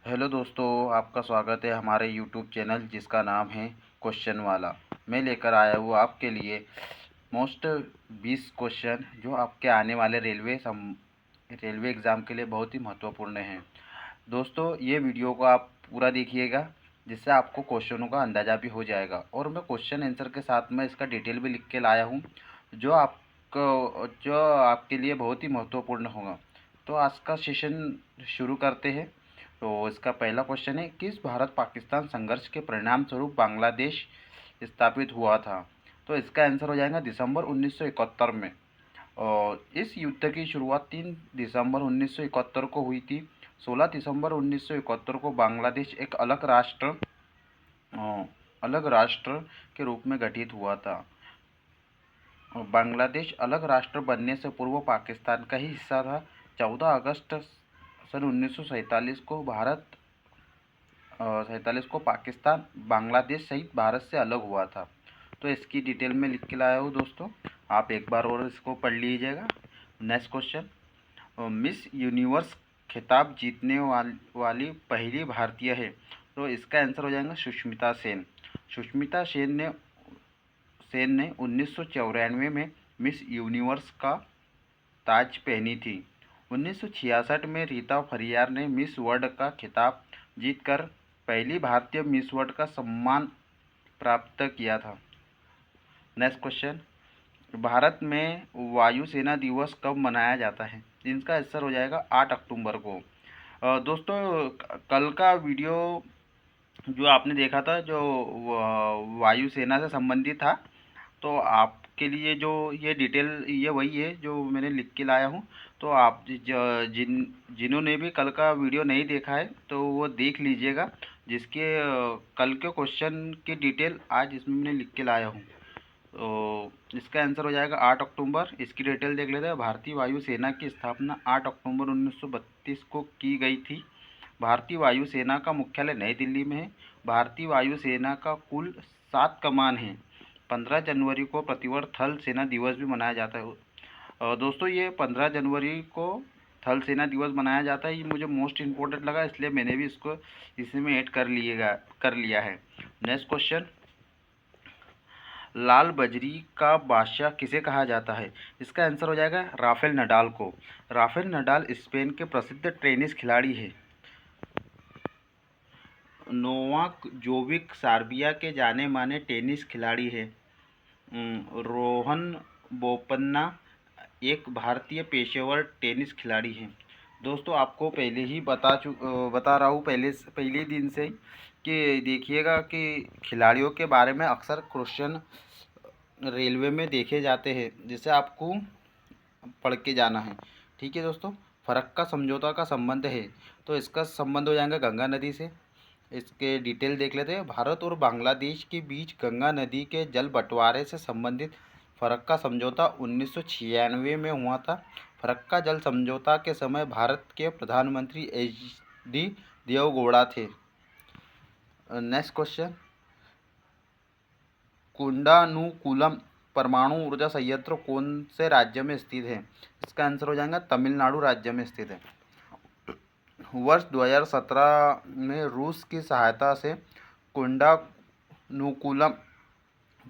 Hello दोस्तों, आपका स्वागत है हमारे यूट्यूब चैनल जिसका नाम है क्वेश्चन वाला। मैं लेकर आया हूँ आपके लिए मोस्ट 20 क्वेश्चन जो आपके आने वाले रेलवे एग्ज़ाम के लिए बहुत ही महत्वपूर्ण हैं। दोस्तों, ये वीडियो को आप पूरा देखिएगा जिससे आपको क्वेश्चनों का अंदाज़ा भी हो जाएगा, और मैं क्वेश्चन आंसर के साथ में इसका डिटेल भी लिख के लाया हूँ जो आपके लिए बहुत ही महत्वपूर्ण होगा। तो आज का सेशन शुरू करते हैं। तो इसका पहला क्वेश्चन है, किस भारत पाकिस्तान संघर्ष के परिणाम स्वरूप बांग्लादेश स्थापित हुआ था? तो इसका आंसर हो जाएगा दिसंबर 1971 में। और इस युद्ध की शुरुआत 3 दिसंबर 1971 को हुई थी। 16 दिसंबर 1971 को बांग्लादेश एक अलग राष्ट्र के रूप में गठित हुआ था। बांग्लादेश अलग राष्ट्र बनने से पूर्व पाकिस्तान का ही हिस्सा था। 14 अगस्त सन 1947 को 47 को पाकिस्तान बांग्लादेश सहित भारत से अलग हुआ था। तो इसकी डिटेल में लिख के लाया हूँ दोस्तों, आप एक बार और इसको पढ़ लीजिएगा। नेक्स्ट क्वेश्चन, मिस यूनिवर्स खिताब जीतने वाली पहली भारतीय है? तो इसका आंसर हो जाएगा सुष्मिता सेन। सुष्मिता सेन ने 1994 में मिस यूनिवर्स का ताज पहनी थी। 1966 में रीता फरियार ने मिस वर्ल्ड का खिताब जीतकर पहली भारतीय मिस वर्ल्ड का सम्मान प्राप्त किया था। नेक्स्ट क्वेश्चन, भारत में वायुसेना दिवस कब मनाया जाता है? इनका आंसर हो जाएगा 8 अक्टूबर को। दोस्तों, कल का वीडियो जो आपने देखा था जो वायुसेना से संबंधित था, तो आपके लिए जो ये डिटेल ये वही है जो मैंने लिख के लाया हूँ। तो आप जिन्होंने भी कल का वीडियो नहीं देखा है तो वो देख लीजिएगा, जिसके कल के क्वेश्चन की डिटेल आज इसमें मैंने लिख के लाया हूँ। तो इसका आंसर हो जाएगा 8 अक्टूबर। इसकी डिटेल देख लेते हैं। भारतीय वायुसेना की स्थापना 8 अक्टूबर 1932 को की गई थी। भारतीय वायुसेना का मुख्यालय नई दिल्ली में है। भारतीय वायुसेना का कुल 7 कमान हैं। 15 जनवरी को प्रतिवर्ष थल सेना दिवस भी मनाया जाता है। दोस्तों, ये 15 जनवरी को थल सेना दिवस मनाया जाता है। ये मुझे मोस्ट इम्पोर्टेंट लगा, इसलिए मैंने भी इसको इसमें ऐड कर लिया है। नेक्स्ट क्वेश्चन, लाल बजरी का बादशाह किसे कहा जाता है? इसका आंसर हो जाएगा राफेल नडाल को। राफेल नडाल स्पेन के प्रसिद्ध टेनिस खिलाड़ी हैं। नोवाक जोविक सर्बिया के जाने माने टेनिस खिलाड़ी हैं। रोहन बोपन्ना एक भारतीय पेशेवर टेनिस खिलाड़ी हैं। दोस्तों, आपको पहले ही बता रहा हूँ पहले दिन से कि देखिएगा कि खिलाड़ियों के बारे में अक्सर क्वेश्चन रेलवे में देखे जाते हैं, जिसे आपको पढ़ के जाना है। ठीक है दोस्तों, फरक्का समझौता का संबंध है, तो इसका संबंध हो जाएगा गंगा नदी से। इसके डिटेल देख लेते हैं। भारत और बांग्लादेश के बीच गंगा नदी के जल बंटवारे से संबंधित फरक्का समझौता 1996 में हुआ था। फरक्का जल समझौता के समय भारत के प्रधानमंत्री HD देवगौड़ा थे। नेक्स्ट क्वेश्चन, कुंडानुकुलम परमाणु ऊर्जा संयंत्र कौन से राज्य में स्थित है? इसका आंसर हो जाएगा तमिलनाडु राज्य में स्थित है। वर्ष 2017 में रूस की सहायता से कुंडानुकुलम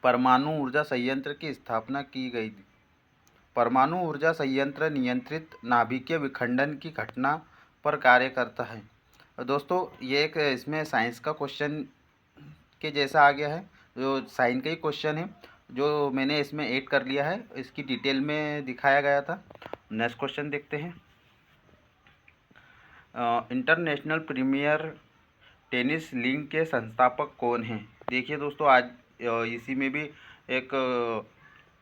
परमाणु ऊर्जा संयंत्र की स्थापना की गई थी। परमाणु ऊर्जा संयंत्र नियंत्रित नाभिकीय विखंडन की घटना पर कार्य करता है। दोस्तों, ये एक इसमें साइंस का क्वेश्चन के जैसा आ गया है, जो साइंस का ही क्वेश्चन है जो मैंने इसमें ऐड कर लिया है, इसकी डिटेल में दिखाया गया था। नेक्स्ट क्वेश्चन देखते हैं। इंटरनेशनल प्रीमियर टेनिस लीग के संस्थापक कौन हैं? देखिए दोस्तों, आज इसी में भी एक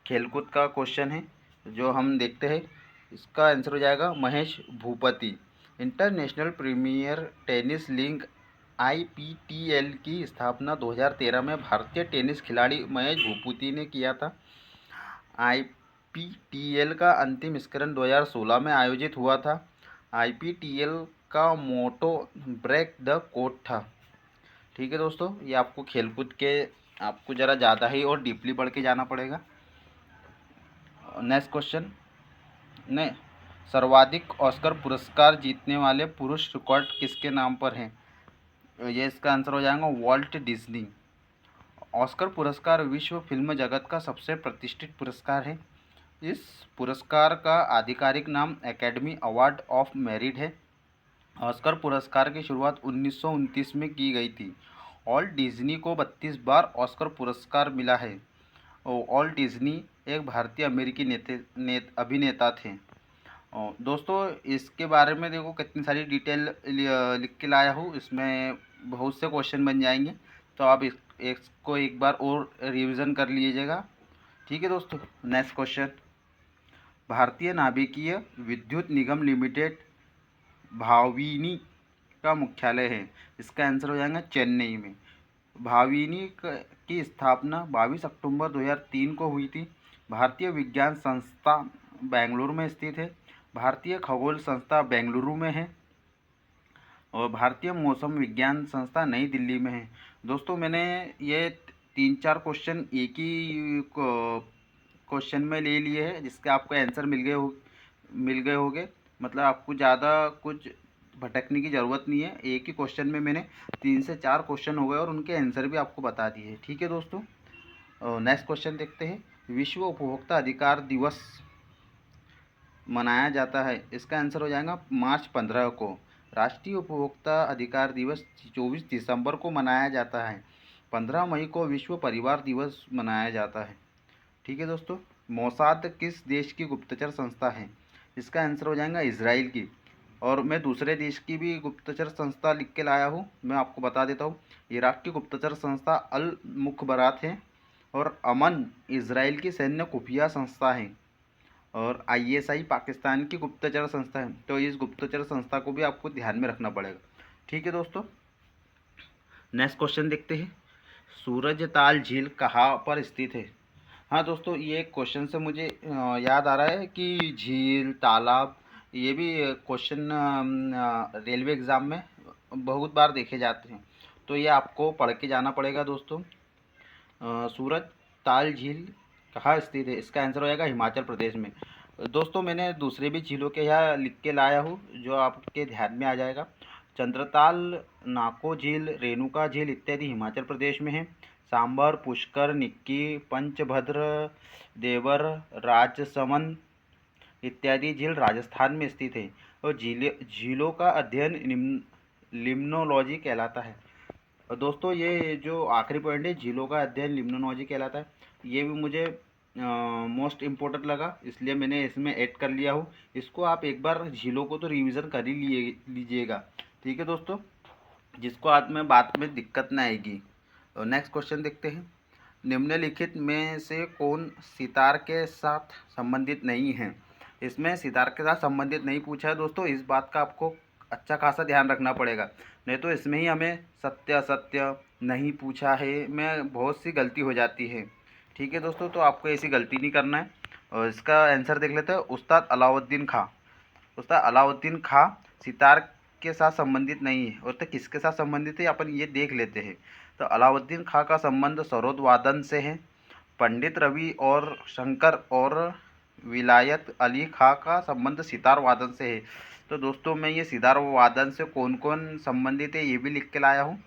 खेलकूद का क्वेश्चन है जो हम देखते हैं। इसका आंसर हो जाएगा Mahesh Bhupathi. International premier tennis league IPTL की स्थापना 2013 में भारतीय टेनिस खिलाड़ी महेश भूपति ने किया था। IPTL का अंतिम संस्करण 2016 में आयोजित हुआ था। IPTL का मोटो ब्रेक द कोड था। ठीक है दोस्तों, ये आपको खेलकूद के आपको ज़रा ज़्यादा ही और डीपली पढ़ के जाना पड़ेगा। नेक्स्ट क्वेश्चन, ने सर्वाधिक ऑस्कर पुरस्कार जीतने वाले पुरुष रिकॉर्ड किसके नाम पर हैं? ये इसका आंसर हो जाएगा वॉल्ट डिज्नी। ऑस्कर पुरस्कार विश्व फिल्म जगत का सबसे प्रतिष्ठित पुरस्कार है। इस पुरस्कार का आधिकारिक नाम एकेडमी अवार्ड ऑफ मेरिट है। ऑस्कर पुरस्कार की शुरुआत 1929 में की गई थी। ऑल्ट डिज्नी को 32 बार ऑस्कर पुरस्कार मिला है। ऑल्ट डिज्नी एक भारतीय अमेरिकी अभिनेता थे। दोस्तों इसके बारे में देखो कितनी सारी डिटेल लिख के लाया हूँ, इसमें बहुत से क्वेश्चन बन जाएंगे, तो आप इसको एक बार और रिवीजन कर लीजिएगा। ठीक है दोस्तों, नेक्स्ट क्वेश्चन। भारतीय नाभिकीय विद्युत निगम लिमिटेड भाविनी का मुख्यालय है। इसका आंसर हो जाएगा चेन्नई में। भाविनी की स्थापना 22 अक्टूबर 2003 को हुई थी। भारतीय विज्ञान संस्था बेंगलुरु में स्थित है। भारतीय खगोल संस्था बेंगलुरु में है और भारतीय मौसम विज्ञान संस्था नई दिल्ली में है। दोस्तों मैंने ये 3-4 क्वेश्चन एक ही क्वेश्चन में ले लिए हैं, जिसके आपको आंसर मिल गए होंगे। मतलब आपको ज़्यादा कुछ भटकने की ज़रूरत नहीं है। एक ही क्वेश्चन में मैंने 3 से 4 क्वेश्चन हो गए और उनके आंसर भी आपको बता दिए। ठीक है दोस्तों, नेक्स्ट क्वेश्चन देखते हैं। विश्व उपभोक्ता अधिकार दिवस मनाया जाता है। इसका आंसर हो जाएगा मार्च 15 को। राष्ट्रीय उपभोक्ता अधिकार दिवस 24 दिसंबर को मनाया जाता है। 15 मई को विश्व परिवार दिवस मनाया जाता है। ठीक है दोस्तों, मोसाद किस देश की गुप्तचर संस्था है? इसका आंसर हो जाएगा इजराइल की। और मैं दूसरे देश की भी गुप्तचर संस्था लिख के लाया हूँ, मैं आपको बता देता हूँ। इराक की गुप्तचर संस्था अल मुखबरात है और अमन इजराइल की सैन्य खुफिया संस्था है और ISI पाकिस्तान की गुप्तचर संस्था है। तो इस गुप्तचर संस्था को भी आपको ध्यान में रखना पड़ेगा। ठीक है दोस्तों, नेक्स्ट क्वेश्चन देखते हैं। सूरजताल झील कहाँ पर स्थित है? हाँ दोस्तों, ये क्वेश्चन से मुझे याद आ रहा है कि झील, तालाब, ये भी क्वेश्चन रेलवे एग्ज़ाम में बहुत बार देखे जाते हैं, तो ये आपको पढ़ के जाना पड़ेगा दोस्तों। सूरज ताल झील कहाँ स्थित है? इसका आंसर हो जाएगा हिमाचल प्रदेश में। दोस्तों मैंने दूसरे भी झीलों के यहाँ लिख के लाया हूँ, जो आपके ध्यान में आ जाएगा। चंद्रताल, नाको झील, रेणुका झील इत्यादि हिमाचल प्रदेश में है। सांबर, पुष्कर, निक्की, पंचभद्र, देवर, राजसमंद इत्यादि झील राजस्थान में स्थित है। और झीलों का अध्ययन लिम्नोलॉजी कहलाता है। और दोस्तों ये जो आखिरी पॉइंट है, झीलों का अध्ययन लिम्नोलॉजी कहलाता है, ये भी मुझे मोस्ट इम्पोर्टेंट लगा, इसलिए मैंने इसमें ऐड कर लिया हूँ। इसको आप एक बार झीलों को तो रिवीजन कर ही लीजिएगा। ठीक है दोस्तों, जिसको आज में बात में दिक्कत ना आएगी। नेक्स्ट क्वेश्चन देखते हैं। निम्नलिखित में से कौन सितार के साथ संबंधित नहीं है? इसमें सितार के साथ संबंधित नहीं पूछा है दोस्तों, इस बात का आपको अच्छा खासा ध्यान रखना पड़ेगा, नहीं तो इसमें ही हमें सत्य असत्य नहीं पूछा है में बहुत सी गलती हो जाती है। ठीक है दोस्तों, तो आपको ऐसी गलती नहीं करना है। और इसका आंसर देख लेते हैं। उस्ताद अलाउद्दीन खां। उस्ताद अलाउद्दीन खां सितार के साथ संबंधित नहीं है, और तो किसके साथ संबंधित है अपन ये देख लेते हैं। तो अलाउद्दीन खां का संबंध सरोद वादन से है। पंडित रवि और शंकर और विलायत अली खां का संबंध सितार वादन से है। तो दोस्तों मैं ये सितार वादन से कौन कौन संबंधित है ये भी लिख के लाया हूँ।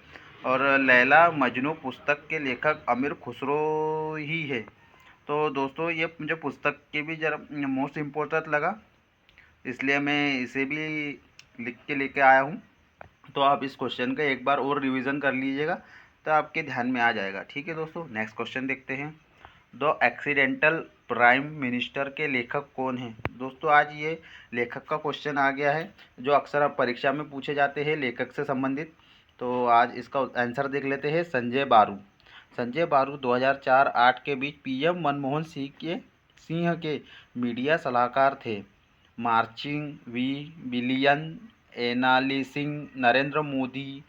और लैला मजनू पुस्तक के लेखक अमीर खुसरो ही है। तो दोस्तों ये मुझे पुस्तक के भी जरा मोस्ट इम्पोर्टेंट लगा, इसलिए मैं इसे भी लिख के लेके आया हूँ। तो आप इस क्वेश्चन का एक बार और रिवीजन कर लीजिएगा, तो आपके ध्यान में आ जाएगा। ठीक है दोस्तों, नेक्स्ट क्वेश्चन देखते हैं। द एक्सीडेंटल प्राइम मिनिस्टर के लेखक कौन हैं? दोस्तों आज ये लेखक का क्वेश्चन आ गया है, जो अक्सर आप परीक्षा में पूछे जाते हैं लेखक से संबंधित। तो आज इसका आंसर देख लेते हैं। संजय बारू। संजय बारू 2004-08 के बीच PM मनमोहन सिंह के मीडिया सलाहकार थे। Marching billion analysing Narendra Modi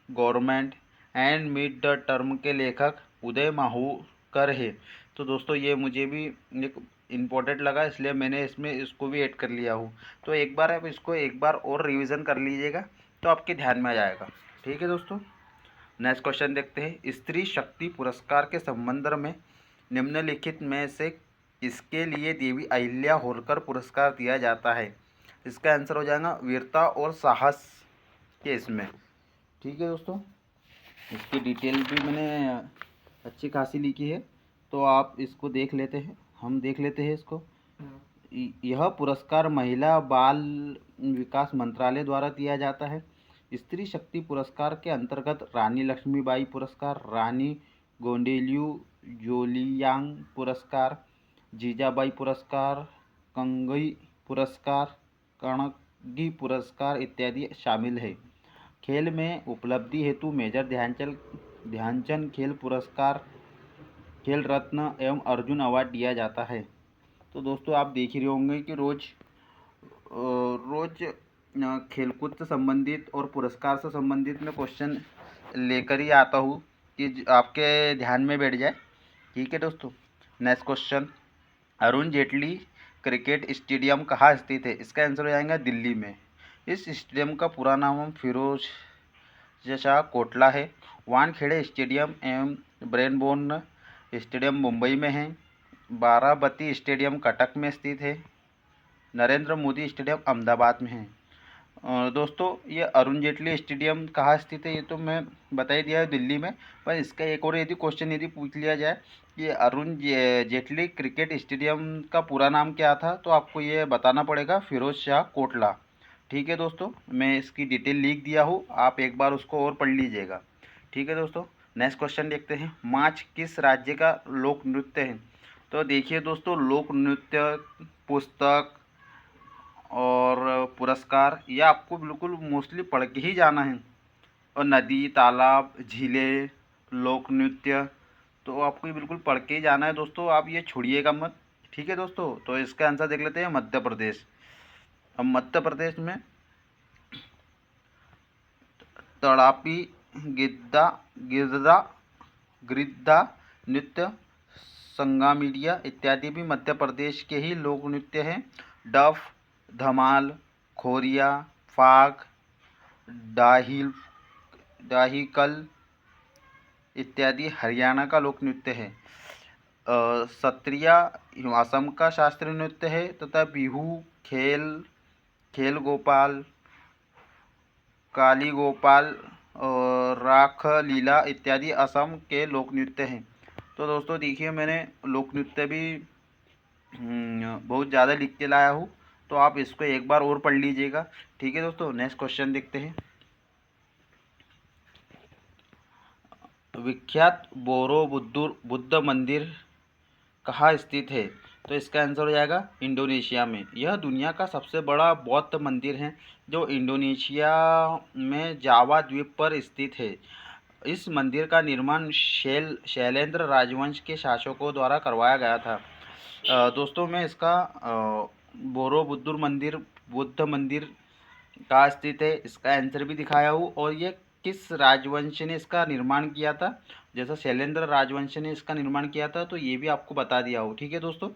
government and mid the term के लेखक उदय माहूकर है। तो दोस्तों ये मुझे भी एक इम्पोर्टेंट लगा, इसलिए मैंने इसमें इसको भी ऐड कर लिया हूँ। तो एक बार आप इसको एक बार और रिवीजन कर लीजिएगा, तो आपके ध्यान में आ जाएगा। ठीक है दोस्तों, नेक्स्ट क्वेश्चन देखते हैं। स्त्री शक्ति पुरस्कार के संबंध में निम्नलिखित में से किसके लिए देवी अहिल्या होलकर पुरस्कार दिया जाता है? इसका आंसर हो जाएगा वीरता और साहस के इसमें। ठीक है दोस्तों, इसकी डिटेल भी मैंने अच्छी खासी लिखी है, तो आप इसको देख लेते हैं, हम देख लेते हैं इसको। यह पुरस्कार महिला बाल विकास मंत्रालय द्वारा दिया जाता है। स्त्री शक्ति पुरस्कार के अंतर्गत रानी लक्ष्मीबाई पुरस्कार, रानी गोंडेल्यू जोलियांग पुरस्कार, जीजाबाई पुरस्कार, कंगई पुरस्कार, कणगी पुरस्कार इत्यादि शामिल है। खेल में उपलब्धि हेतु मेजर ध्यानचंद खेल पुरस्कार, खेल रत्न एवं अर्जुन अवार्ड दिया जाता है। तो दोस्तों आप देख ही रहे होंगे कि रोज़ खेलकूद से संबंधित और पुरस्कार से संबंधित मैं क्वेश्चन लेकर ही आता हूँ कि आपके ध्यान में बैठ जाए। ठीक है दोस्तों, next question, Arun Jaitley cricket stadium कहाँ स्थित है? इसका आंसर हो जाएगा दिल्ली में। इस स्टेडियम का पूरा नाम फिरोज शाह कोटला है। वानखेड़े स्टेडियम एवं ब्रेनबोर्न स्टेडियम मुंबई में है। बाराबती स्टेडियम कटक में स्थित है। नरेंद्र मोदी स्टेडियम अहमदाबाद में है। दोस्तों ये अरुण जेटली स्टेडियम कहाँ स्थित है ये तो मैं बता ही दिया है, दिल्ली में। पर इसका एक और यदि क्वेश्चन यदि पूछ लिया जाए कि अरुण जेटली क्रिकेट स्टेडियम का पूरा नाम क्या था, तो आपको ये बताना पड़ेगा फिरोज शाह कोटला। ठीक है दोस्तों, मैं इसकी डिटेल लिख दिया हूँ, आप एक बार उसको और पढ़ लीजिएगा। ठीक है दोस्तों, नेक्स्ट क्वेश्चन देखते हैं, माच किस राज्य का लोक नृत्य है? तो देखिए दोस्तों, लोक नृत्य, पुस्तक और पुरस्कार ये आपको बिल्कुल मोस्टली पढ़ के ही जाना है। और नदी, तालाब, झीलें, लोक नृत्य, तो आपको ये बिल्कुल पढ़ के ही जाना है दोस्तों, आप ये छोड़िएगा मत। ठीक है दोस्तों, तो इसका आंसर देख लेते हैं मध्य प्रदेश। अब मध्य प्रदेश में तड़ापी, गिद्दा गिरदा गिद्दा नृत्य, संगामीडिया इत्यादि भी मध्य प्रदेश के ही लोक नृत्य हैं। डफ, धमाल, खोरिया, फाग, दाहिकल इत्यादि हरियाणा का लोक नृत्य है। सत्रिया असम का शास्त्रीय नृत्य है तथा बिहू, खेल गोपाल, काली गोपाल और राख लीला इत्यादि असम के लोक नृत्य हैं। तो दोस्तों देखिए, मैंने लोक नृत्य भी बहुत ज़्यादा लिख के लाया हूँ, तो आप इसको एक बार और पढ़ लीजिएगा। ठीक है दोस्तों, नेक्स्ट क्वेश्चन देखते हैं, विख्यात बोरो बुद्ध मंदिर कहाँ स्थित है? तो इसका आंसर हो जाएगा इंडोनेशिया में। यह दुनिया का सबसे बड़ा बौद्ध मंदिर है जो इंडोनेशिया में जावा द्वीप पर स्थित है। इस मंदिर का निर्माण शैलेंद्र राजवंश के शासकों द्वारा करवाया गया था। दोस्तों मैं इसका बोरो बुद्ध मंदिर कहाँ स्थित है इसका आंसर भी दिखाया हूँ, और ये किस राजवंश ने इसका निर्माण किया था। जैसा शैलेंद्र राजवंश ने इसका निर्माण किया था, तो ये भी आपको बता दिया हो। ठीक है दोस्तों,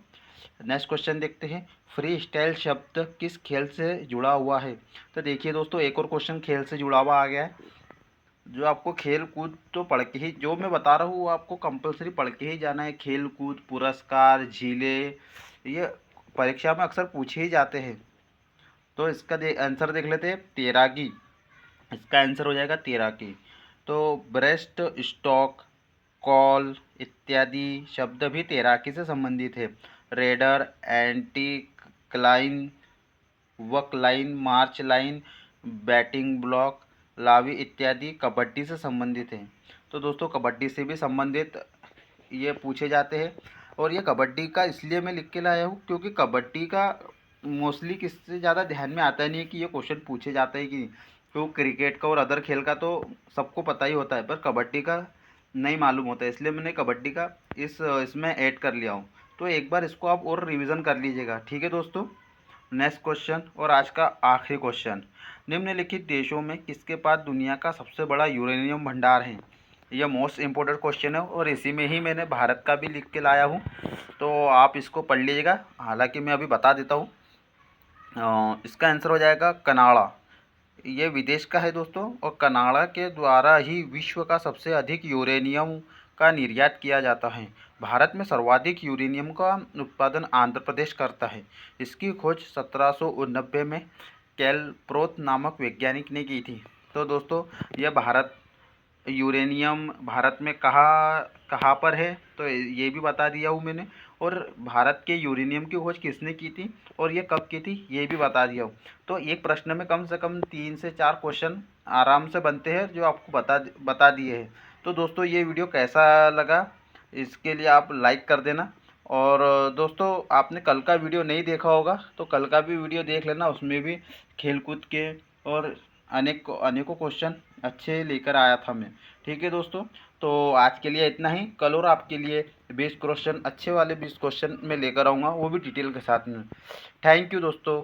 नेक्स्ट क्वेश्चन देखते हैं, फ्री स्टाइल शब्द किस खेल से जुड़ा हुआ है? तो देखिए दोस्तों, एक और क्वेश्चन खेल से जुड़ा हुआ आ गया है। जो आपको खेल कूद तो पढ़ के ही, जो मैं बता रहा हूँ वो आपको कंपलसरी पढ़ के ही जाना है। खेल कूद, पुरस्कार, झीलें, ये परीक्षा में अक्सर पूछे ही जाते हैं। तो इसका आंसर देख लेते हैं, तैराकी। इसका आंसर हो जाएगा तैराकी। तो ब्रेस्ट स्ट्रोक, कॉल इत्यादि शब्द भी तैराकी से संबंधित है। रेडर, एंटी क्लाइन, वक लाइन, मार्च लाइन, बैटिंग ब्लॉक, लावी इत्यादि कबड्डी से संबंधित हैं। तो दोस्तों कबड्डी से भी संबंधित ये पूछे जाते हैं, और ये कबड्डी का इसलिए मैं लिख के लाया हूँ क्योंकि कबड्डी का मोस्टली किससे ज़्यादा ध्यान में आता नहीं है कि ये क्वेश्चन पूछे जाते हैं कि नहीं। तो क्रिकेट का और अदर खेल का तो सबको पता ही होता है, पर कबड्डी का नहीं मालूम होता है, इसलिए मैंने कबड्डी का इसमें ऐड कर लिया हूँ। तो एक बार इसको आप और रिवीजन कर लीजिएगा। ठीक है दोस्तों, नेक्स्ट क्वेश्चन और आज का आखिरी क्वेश्चन, निम्नलिखित देशों में किसके पास दुनिया का सबसे बड़ा यूरेनियम भंडार है? यह मोस्ट इम्पोर्टेंट क्वेश्चन है और इसी में ही मैंने भारत का भी लिख के लाया हूँ, तो आप इसको पढ़ लीजिएगा। हालांकि मैं अभी बता देता हूँ, इसका आंसर हो जाएगा कनाडा। ये विदेश का है दोस्तों, और कनाडा के द्वारा ही विश्व का सबसे अधिक यूरेनियम का निर्यात किया जाता है। भारत में सर्वाधिक यूरेनियम का उत्पादन आंध्र प्रदेश करता है। इसकी खोज 1789 में कैलप्रोथ नामक वैज्ञानिक ने की थी। तो दोस्तों ये भारत यूरेनियम भारत में कहाँ पर है, तो ये भी बता दिया हूँ मैंने। और भारत के यूरेनियम की खोज किसने की थी और ये कब की थी ये भी बता दिया हूँ। तो एक प्रश्न में कम से कम 3 से 4 क्वेश्चन आराम से बनते हैं जो आपको बता दिए हैं। तो दोस्तों ये वीडियो कैसा लगा इसके लिए आप लाइक कर देना। और दोस्तों आपने कल का वीडियो नहीं देखा होगा तो कल का भी वीडियो देख लेना, उसमें भी खेलकूद के और अनेकों क्वेश्चन अच्छे लेकर आया था मैं। ठीक है दोस्तों, तो आज के लिए इतना ही। कल और आपके लिए 20 क्वेश्चन अच्छे वाले 20 क्वेश्चन मैं लेकर आऊँगा, वो भी डिटेल के साथ में। थैंक यू दोस्तों।